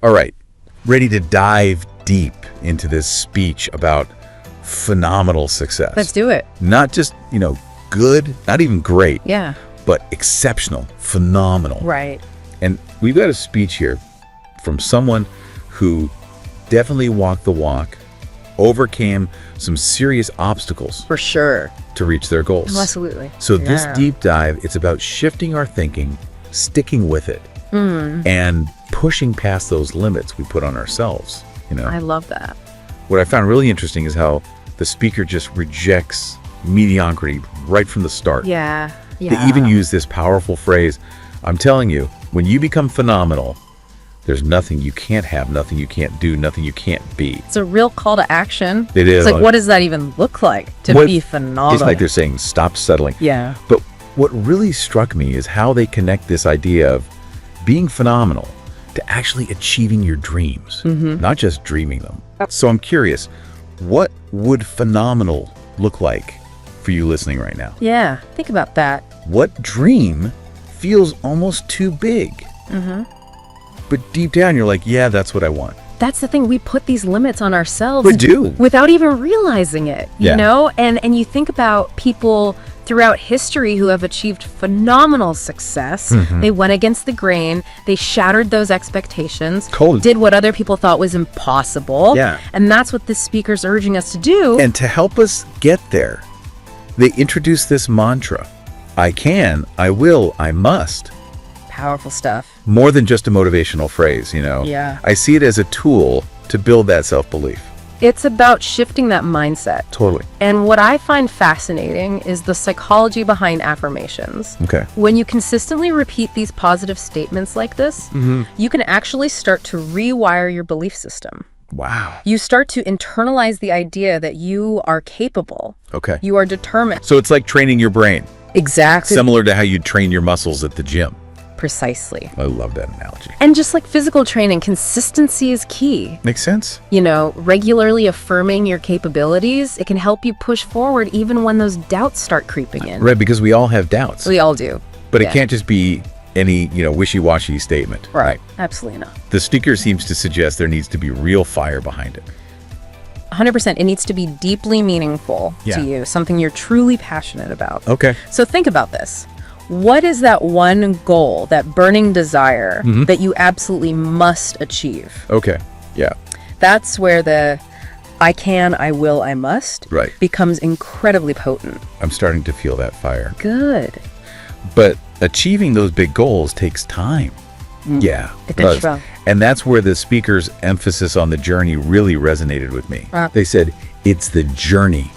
All right, ready to dive deep into this speech about phenomenal success. Let's do it. Not just, good, not even great, Yeah. but exceptional, phenomenal. Right. And we've got a speech here from someone who definitely walked the walk, overcame some serious obstacles For sure. to reach their goals. Absolutely. So this Yeah. deep dive, it's about shifting our thinking, sticking with it, and pushing past those limits we put on ourselves. I love that. What I found really interesting is how the speaker just rejects mediocrity right from the start. Yeah. They Yeah. even use this powerful phrase, I'm telling you, when you become phenomenal, there's nothing you can't have, nothing you can't do, nothing you can't be. It's a real call to action. It is. It's like, what does that even look like to What- be phenomenal? It's like they're saying, stop settling. Yeah. But what really struck me is how they connect this idea of being phenomenal to actually achieving your dreams, not just dreaming them. So I'm curious, what would phenomenal look like for you listening right now? Yeah. Think about that. What dream feels almost too big? But deep down, you're like, yeah, that's what I want. That's the thing. We put these limits on ourselves. We do. Without even realizing it, Yeah. you know? And you think about people throughout history who have achieved phenomenal success. They went against the grain. They shattered those expectations. Totally. Did what other people thought was impossible. Yeah. And that's what this speaker's urging us to do. And to help us get there, they introduce this mantra, I can, I will, I must. Powerful stuff. More than just a motivational phrase, Yeah. I see it as a tool to build that self-belief. It's about shifting that mindset. Totally. And what I find fascinating is the psychology behind affirmations. Okay. When you consistently repeat these positive statements like this, you can actually start to rewire your belief system. Wow. You start to internalize the idea that you are capable, Okay. you are determined. So it's like training your brain, Exactly. similar to how you train your muscles at the gym. Precisely. I love that analogy. And just like physical training, consistency is key. Makes sense. Regularly affirming your capabilities, it can help you push forward even when those doubts start creeping in. Right, because we all have doubts. We all do. But yeah. it can't just be any, wishy-washy statement. Right. Absolutely not. The speaker seems to suggest there needs to be real fire behind it. 100%. It needs to be deeply meaningful Yeah. to you, something you're truly passionate about. Okay. So think about this. What is that one goal, that burning desire that you absolutely must achieve? Okay. Yeah. That's where the I can, I will, I must Right. becomes incredibly potent. I'm starting to feel that fire. Good. But achieving those big goals takes time. Yeah. It does. And that's where the speaker's emphasis on the journey really resonated with me. They said, it's the journey,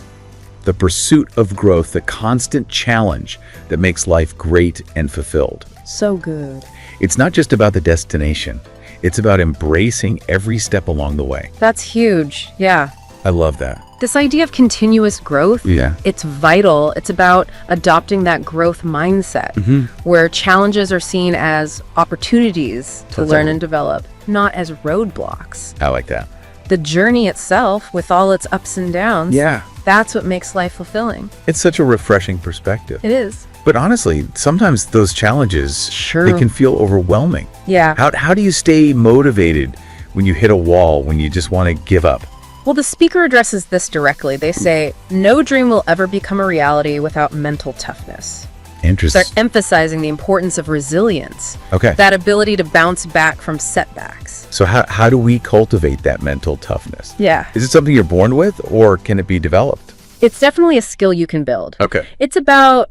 the pursuit of growth, the constant challenge that makes life great and fulfilled. So good. It's not just about the destination. It's about embracing every step along the way. That's huge. Yeah. I love that. This idea of continuous growth, Yeah. it's vital. It's about adopting that growth mindset where challenges are seen as opportunities to Totally. learn and develop, not as roadblocks. I like that. The journey itself, with all its ups and downs, Yeah. that's what makes life fulfilling. It's such a refreshing perspective. It is. But honestly, sometimes those challenges, Sure. they can feel overwhelming. Yeah. How do you stay motivated when you hit a wall, when you just want to give up? Well, the speaker addresses this directly. They say, no dream will ever become a reality without mental toughness. Interesting. They're emphasizing the importance of resilience, Okay. that ability to bounce back from setbacks. So how do we cultivate that mental toughness? Yeah. Is it something you're born with, or can it be developed? It's definitely a skill you can build. Okay. It's about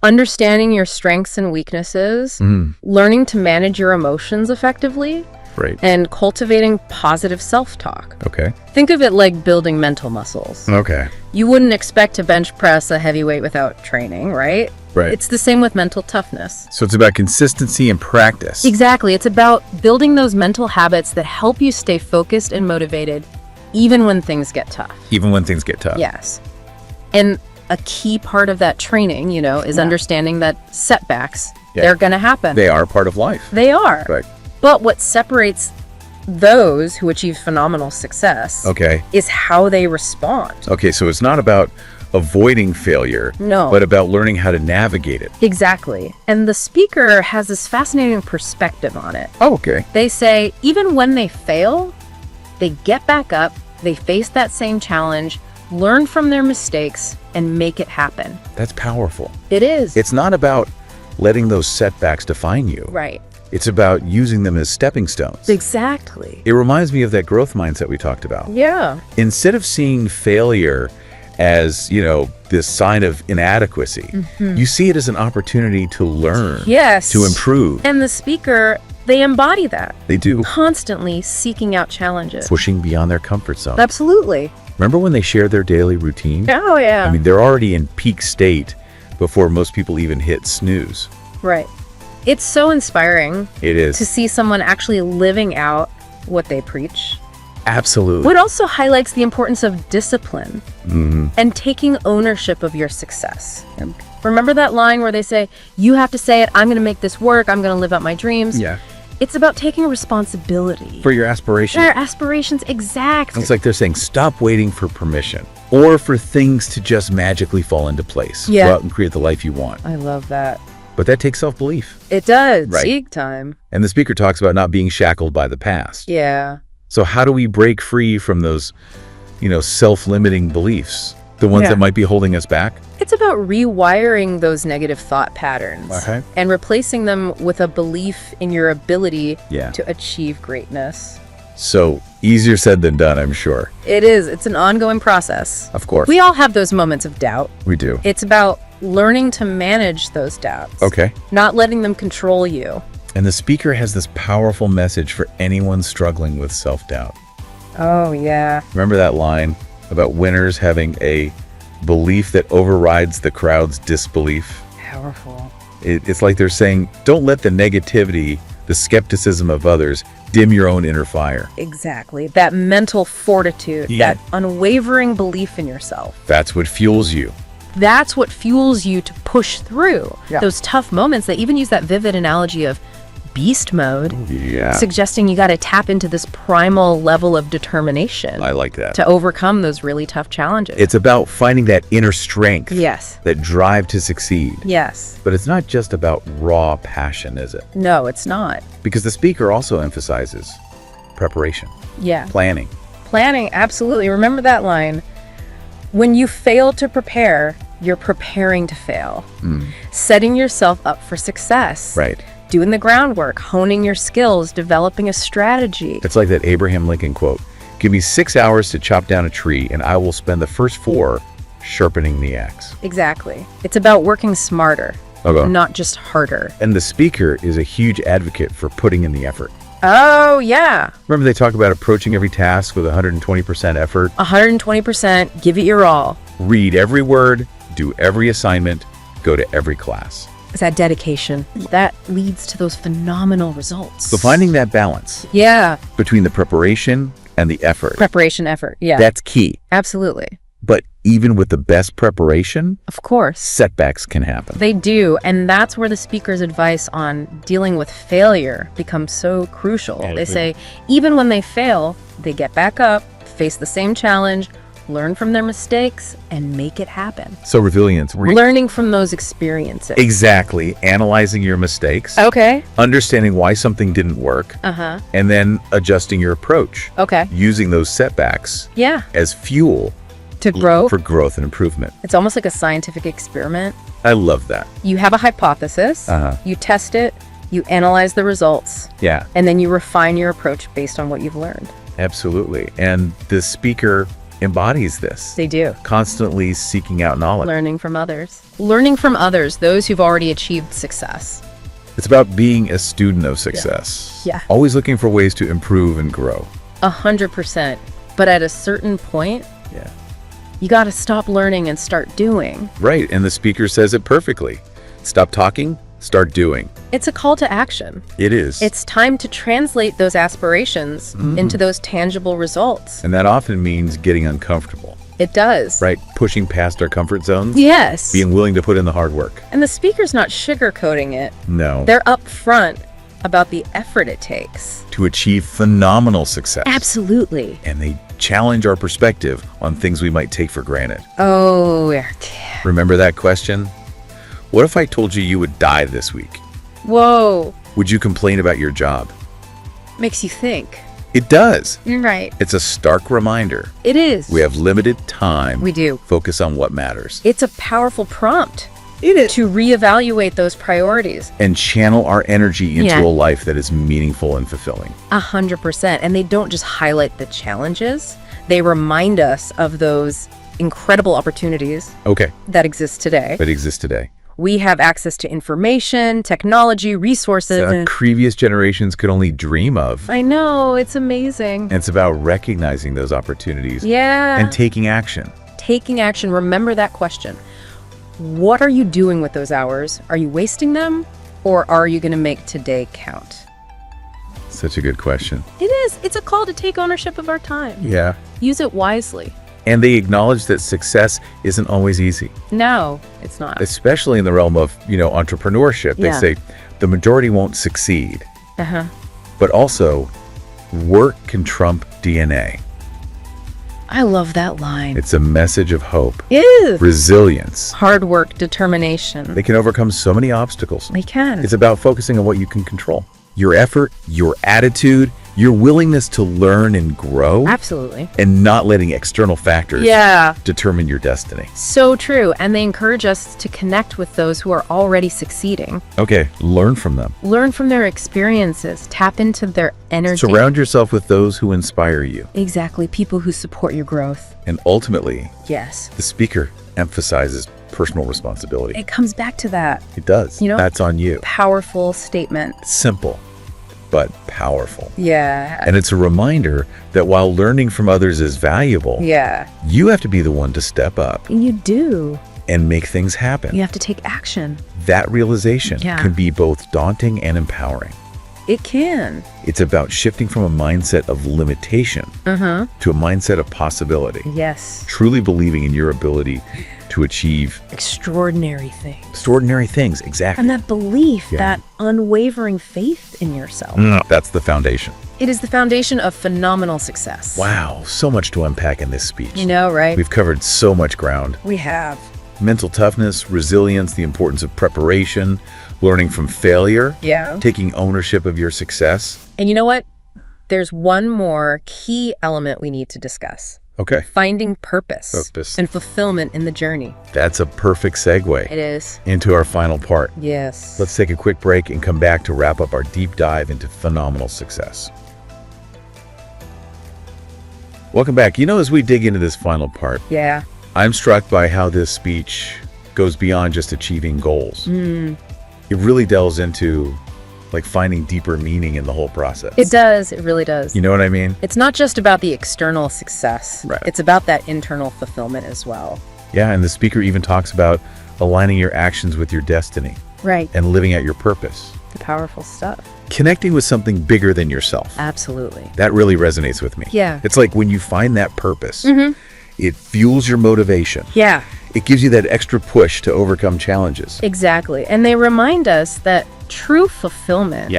understanding your strengths and weaknesses, learning to manage your emotions effectively, Right. and cultivating positive self-talk. Okay. Think of it like building mental muscles. Okay. You wouldn't expect to bench press a heavy weight without training, right? Right. It's the same with mental toughness. So it's about consistency and practice. Exactly. It's about building those mental habits that help you stay focused and motivated even when things get tough. Even when things get tough. Yes. And a key part of that training, is understanding that setbacks, Yeah. they're going to happen. They are part of life. They are. Right. But what separates those who achieve phenomenal success Okay. is how they respond. Okay, so it's not about avoiding failure, No. but about learning how to navigate it. Exactly. And the speaker has this fascinating perspective on it. Oh, okay. They say even when they fail, they get back up, they face that same challenge, learn from their mistakes, and make it happen. That's powerful. It is. It's not about letting those setbacks define you. Right. It's about using them as stepping stones. Exactly. It reminds me of that growth mindset we talked about. Yeah. Instead of seeing failure as, this sign of inadequacy, you see it as an opportunity to learn, Yes. to improve. And the speaker, they embody that, They do. constantly seeking out challenges. Pushing beyond their comfort zone. Absolutely. Remember when they share their daily routine? Oh, yeah. I mean, they're already in peak state before most people even hit snooze. Right. It's so inspiring It is. to see someone actually living out what they preach. Absolutely. What also highlights the importance of discipline and taking ownership of your success. Remember that line where they say, you have to say it, I'm going to make this work, I'm going to live out my dreams? Yeah. It's about taking responsibility. For your aspiration. Our aspirations, exactly. It's like they're saying, stop waiting for permission or for things to just magically fall into place. Yeah. Go out and create the life you want. I love that. But that takes self-belief. It does. Right. Big time. And the speaker talks about not being shackled by the past. Yeah. So how do we break free from those, self-limiting beliefs? The ones Yeah. that might be holding us back? It's about rewiring those negative thought patterns Okay. and replacing them with a belief in your ability Yeah. to achieve greatness. So easier said than done, I'm sure. It is. It's an ongoing process. Of course. We all have those moments of doubt. We do. It's about learning to manage those doubts. Okay. Not letting them control you. And the speaker has this powerful message for anyone struggling with self-doubt. Oh, yeah. Remember that line about winners having a belief that overrides the crowd's disbelief? Powerful. It's like they're saying, don't let the negativity, the skepticism of others, dim your own inner fire. Exactly. That mental fortitude, Yeah. that unwavering belief in yourself. That's what fuels you. That's what fuels you to push through Yeah. those tough moments. They even use that vivid analogy of beast mode, Yeah. suggesting you got to tap into this primal level of determination I like that. to overcome those really tough challenges. It's about finding that inner strength, Yes. that drive to succeed. Yes. But it's not just about raw passion, is it? No, it's not. Because the speaker also emphasizes preparation, Yeah. planning. Planning, absolutely. Remember that line. When you fail to prepare, you're preparing to fail. Setting yourself up for success. Right. Doing the groundwork, honing your skills, developing a strategy. It's like that Abraham Lincoln quote, "Give me 6 hours to chop down a tree, and I will spend the first 4 sharpening the axe." Exactly. It's about working smarter, Okay. not just harder. And the speaker is a huge advocate for putting in the effort. Oh, yeah. Remember they talk about approaching every task with 120% effort? 120%, give it your all. Read every word, do every assignment, go to every class. It's that dedication. That leads to those phenomenal results. So finding that balance Yeah. between the preparation and the effort, Preparation effort. Yeah. that's key. Absolutely. But even with the best preparation, Of course. setbacks can happen. They do, and that's where the speaker's advice on dealing with failure becomes so crucial. They say, even when they fail, they get back up, face the same challenge, learn from their mistakes, and make it happen. So resilience, Learning from those experiences. exactly, analyzing your mistakes, Okay. understanding why something didn't work, Uh-huh. and then adjusting your approach, Okay. using those setbacks Yeah. as fuel To grow. for growth and improvement. It's almost like a scientific experiment. I love that. You have a hypothesis, Uh-huh. you test it, you analyze the results, Yeah, and then you refine your approach based on what you've learned. absolutely. And the speaker embodies this, They do. constantly seeking out knowledge. Learning from others. Learning from others, those who've already achieved success. It's about being a student of success. Yeah. Always looking for ways to improve and grow. 100%. But at a certain point, Yeah. you got to stop learning and start doing. Right, and the speaker says it perfectly. Stop talking, start doing. It's a call to action. It is. It's time to translate those aspirations into those tangible results. And that often means getting uncomfortable, It does. right? Pushing past our comfort zones, Yes. being willing to put in the hard work. And the speaker's not sugarcoating it. No. They're upfront about the effort it takes. To achieve phenomenal success. Absolutely. And they challenge our perspective on things we might take for granted. Oh, yeah. Remember that question? What if I told you you would die this week? Whoa. Would you complain about your job? Makes you think. It does. You're right. It's a stark reminder. It is. We have limited time. We do. Focus on what matters. It's a powerful prompt It is. to reevaluate those priorities. And channel our energy into Yeah. a life that is meaningful and fulfilling. 100%. And they don't just highlight the challenges, they remind us of those incredible opportunities Okay, that exist today. that exists today. We have access to information, technology, resources. That previous generations could only dream of. I know, it's amazing. And it's about recognizing those opportunities Yeah. and taking action. Taking action. Remember that question. What are you doing with those hours? Are you wasting them, or are you going to make today count? Such a good question. It is. It's a call to take ownership of our time. Yeah. Use it wisely. And they acknowledge that success isn't always easy, No, it's not. especially in the realm of, entrepreneurship. They Yeah. say the majority won't succeed, Uh-huh. but also work can trump DNA. I love that line. It's a message of hope, It is. resilience. Hard work, determination. They can overcome so many obstacles. They can. It's about focusing on what you can control. Your effort, your attitude, your willingness to learn and grow, Absolutely. and not letting external factors Yeah. determine your destiny. So true. And they encourage us to connect with those who are already succeeding. Okay, learn from them. Learn from their experiences. Tap into their energy. Surround yourself with those who inspire you. Exactly. People who support your growth. And ultimately, Yes. the speaker emphasizes personal responsibility. It comes back to that It does. That's on you. powerful statement. Simple, but powerful. Yeah. And it's a reminder that while learning from others is valuable, Yeah. you have to be the one to step up You do. and make things happen. You have to take action. That realization Yeah. can be both daunting and empowering. It can. It's about shifting from a mindset of limitation Uh-huh. to a mindset of possibility, Yes. truly believing in your ability to achieve Extraordinary things. extraordinary things. Exactly. And that belief, Yeah. that unwavering faith in yourself. That's the foundation. It is the foundation of phenomenal success. Wow, so much to unpack in this speech. You know, right? We've covered so much ground. We have. Mental toughness, resilience, the importance of preparation, learning from failure, Yeah. taking ownership of your success. And you know what? There's one more key element we need to discuss. Okay, Finding purpose. Purpose. And fulfillment in the journey. that's a perfect segue It is. into our final part. Yes. Let's take a quick break and come back to wrap up our deep dive into phenomenal success. Welcome back. As we dig into this final part, Yeah. I'm struck by how this speech goes beyond just achieving goals. It really delves into finding deeper meaning in the whole process. It does. It really does. You know what I mean? It's not just about the external success. Right. It's about that internal fulfillment as well. Yeah, and the speaker even talks about aligning your actions with your destiny Right. and living out your purpose. The powerful stuff. Connecting with something bigger than yourself. Absolutely. That really resonates with me. Yeah. It's like when you find that purpose, it fuels your motivation. Yeah. It gives you that extra push to overcome challenges. Exactly. And they remind us that true fulfillment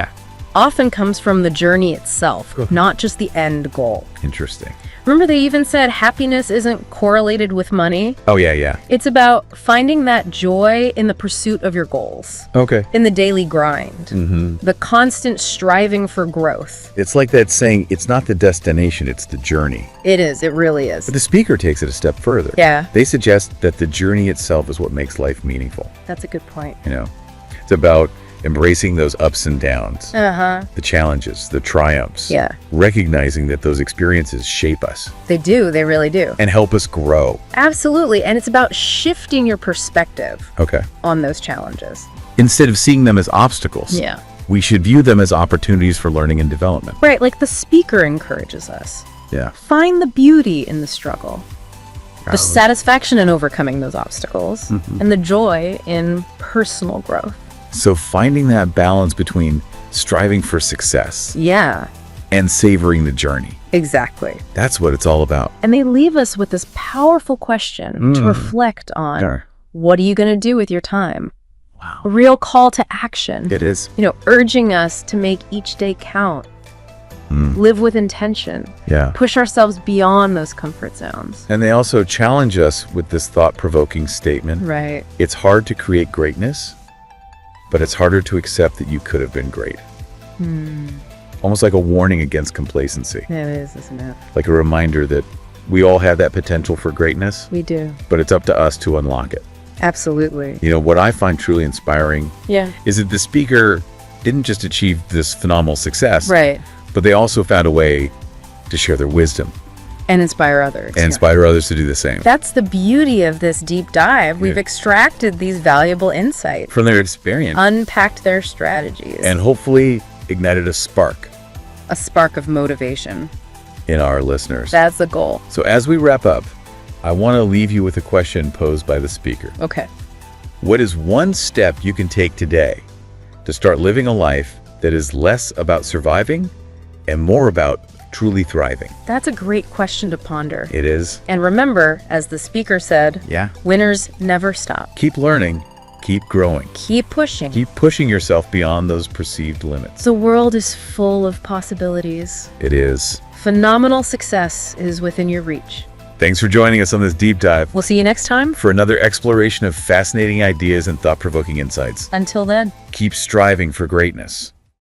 often comes from the journey itself, not just the end goal. Interesting. Remember, they even said happiness isn't correlated with money. Oh, yeah. It's about finding that joy in the pursuit of your goals, Okay. in the daily grind, the constant striving for growth. It's like that saying, it's not the destination, it's the journey. It is. It really is. But the speaker takes it a step further. Yeah. They suggest that the journey itself is what makes life meaningful. That's a good point. It's about embracing those ups and downs, Uh-huh. the challenges, the triumphs. Yeah. Recognizing that those experiences shape us They do. They really do. and help us grow. Absolutely. And it's about shifting your perspective Okay. on those challenges. Instead of seeing them as obstacles, Yeah. we should view them as opportunities for learning and development. Right. Like the speaker encourages us. Yeah. Find the beauty in the struggle, the satisfaction in overcoming those obstacles, and the joy in personal growth. So finding that balance between striving for success Yeah, and savoring the journey. exactly. That's what it's all about. And they leave us with this powerful question to reflect on. Sure. What are you going to do with your time? Wow. A real call to action. It is. Urging us to make each day count. live with intention, Yeah. push ourselves beyond those comfort zones. And they also challenge us with this thought-provoking statement. Right. It's hard to create greatness, but it's harder to accept that you could have been great. Almost like a warning against complacency, It is, isn't it? like a reminder that we all have that potential for greatness, We do. but it's up to us to unlock it. Absolutely. You know, what I find truly inspiring Yeah. is that the speaker didn't just achieve this phenomenal success, Right. but they also found a way to share their wisdom And inspire others. and inspire others to do the same That's the beauty of this deep dive. We've Yeah. extracted these valuable insights, from their experience, unpacked their strategies, and hopefully ignited a spark a spark of motivation. in our listeners. That's the goal. So as we wrap up, I want to leave you with a question posed by the speaker. Okay. What is one step you can take today to start living a life that is less about surviving and more about truly thriving? That's a great question to ponder. It is. And remember, as the speaker said, Yeah. winners never stop. Keep learning, keep growing, Keep pushing. keep pushing yourself beyond those perceived limits. The world is full of possibilities. It is. Phenomenal success is within your reach. Thanks for joining us on this deep dive We'll see you next time. for another exploration of fascinating ideas and thought-provoking insights. Until then. Keep striving for greatness.